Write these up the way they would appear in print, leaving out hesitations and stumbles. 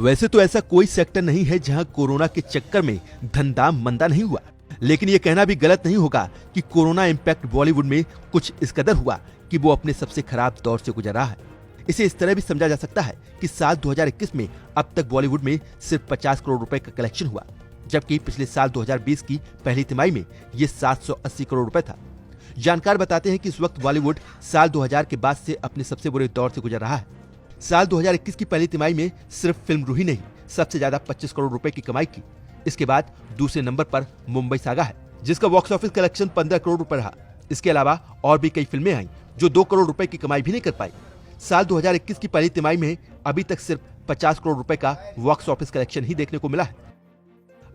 वैसे तो ऐसा कोई सेक्टर नहीं है जहां कोरोना के चक्कर में धंधा मंदा नहीं हुआ, लेकिन ये कहना भी गलत नहीं होगा कि कोरोना इम्पैक्ट बॉलीवुड में कुछ इस कदर हुआ कि वो अपने सबसे खराब दौर से गुजर रहा है। इसे इस तरह भी समझा जा सकता है कि साल 2021 में अब तक बॉलीवुड में सिर्फ 50 करोड़ रुपए का कलेक्शन हुआ, जबकि पिछले साल 2020 की पहली तिमाही में ये 780 करोड़ रुपए था। जानकार बताते हैं कि इस वक्त बॉलीवुड साल 2000 के बाद से अपने सबसे बुरे दौर से गुजर रहा है। साल 2021 की पहली तिमाही में सिर्फ फिल्म रूही ने ही सबसे ज्यादा 25 करोड़ रुपए की कमाई की। इसके बाद दूसरे नंबर पर मुंबई सागा है, जिसका बॉक्स ऑफिस कलेक्शन 15 करोड़ रुपए रहा। इसके अलावा और भी कई फिल्में आई जो 2 करोड़ रुपए की कमाई भी नहीं कर पाई। साल 2021 की पहली तिमाही में अभी तक सिर्फ 50 करोड़ रुपए का बॉक्स ऑफिस कलेक्शन ही देखने को मिला है।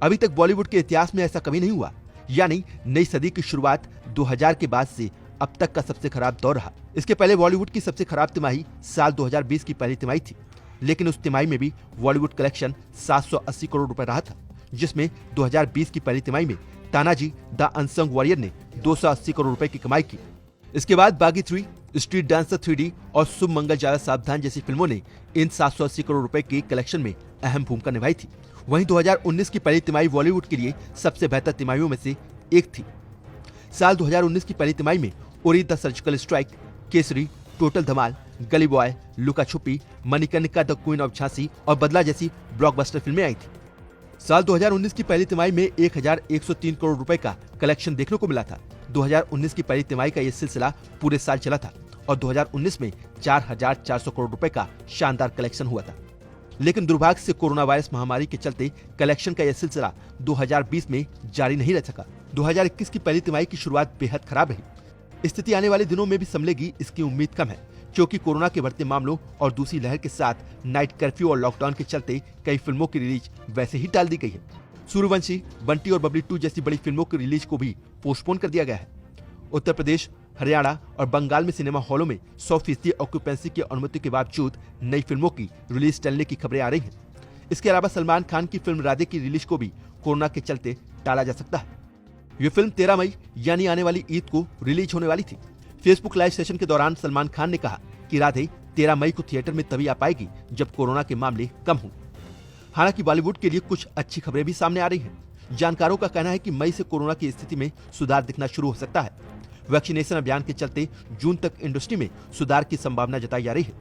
अभी तक बॉलीवुड के इतिहास में ऐसा कभी नहीं हुआ, यानी नई सदी की शुरुआत 2000 के बाद से अब तक का सबसे खराब दौर रहा। इसके पहले बॉलीवुड की सबसे खराब तिमाही साल 2020 की पहली तिमाही थी, लेकिन उस तिमाही में भी बॉलीवुड कलेक्शन 780 करोड़ रुपए रहा था, जिसमें 2020 की पहली तिमाही में तानाजी द अनसंग वॉरियर ने 280 करोड़ रुपए की कमाई की। इसके बाद बागी 3, स्ट्रीट डांसर 3D और शुभ मंगल ज्यादा सावधान जैसी फिल्मों ने इन 780 करोड़ रुपए के कलेक्शन में अहम भूमिका निभाई थी। वहीं 2019 की पहली तिमाही बॉलीवुड के लिए सबसे बेहतर तिमाहियों में से एक थी। साल 2019 की पहली तिमाही में Uri the surgical strike, Kesari, total Dhamaal, Gully boy, Luka Chuppi, Manikarnika the queen of Jhansi और बदला जैसी ब्लॉकबस्टर फिल्में आई थी। साल 2019 की पहली तिमाही में 1103 करोड़ रुपए का कलेक्शन देखने को मिला था। 2019 की पहली तिमाही का यह सिलसिला पूरे साल चला था और 2019 में 4400 करोड़ रुपए का शानदार कलेक्शन हुआ था। लेकिन दुर्भाग्य से कोरोना वायरस महामारी के चलते कलेक्शन का यह सिलसिला 2020 में जारी नहीं रह सका। 2021 की पहली तिमाही की शुरुआत बेहद खराब रही। स्थिति आने वाले दिनों में भी संभलेगी इसकी उम्मीद कम है, क्योंकि कोरोना के बढ़ते मामलों और दूसरी लहर के साथ नाइट कर्फ्यू और लॉकडाउन के चलते कई फिल्मों की रिलीज वैसे ही टाल दी गई है। सूर्यवंशी, बंटी और बबली 2 जैसी बड़ी फिल्मों की रिलीज को भी पोस्टपोन कर दिया गया है। उत्तर प्रदेश, हरियाणा और बंगाल में सिनेमा हॉलों में 100% ऑक्यूपेंसी की अनुमति के बावजूद नई फिल्मों की रिलीज टलने की खबरें आ रही हैं। इसके अलावा सलमान खान की फिल्म राधे की रिलीज को भी कोरोना के चलते टाला जा सकता है। ये फिल्म 13 मई यानी आने वाली ईद को रिलीज होने वाली थी। फेसबुक लाइव सेशन के दौरान सलमान खान ने कहा कि राधे 13 मई को थिएटर में तभी आ पाएगी जब कोरोना के मामले कम हों। हालांकि बॉलीवुड के लिए कुछ अच्छी खबरें भी सामने आ रही हैं। जानकारों का कहना है कि मई से कोरोना की स्थिति में सुधार दिखना शुरू हो सकता है। वैक्सीनेशन अभियान के चलते जून तक इंडस्ट्री में सुधार की संभावना जताई जा रही है।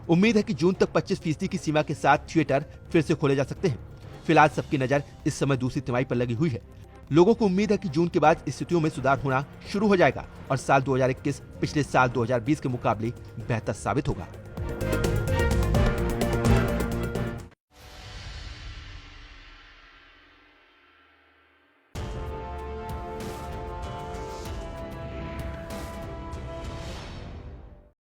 उम्मीद है कि जून तक 25% की सीमा के साथ थिएटर फिर से खोले जा सकते हैं। फिलहाल सबकी नजर इस समय दूसरी तिमाही पर लगी हुई है। लोगों को उम्मीद है कि जून के बाद स्थितियों में सुधार होना शुरू हो जाएगा और साल 2021 पिछले साल 2020 के मुकाबले बेहतर साबित होगा।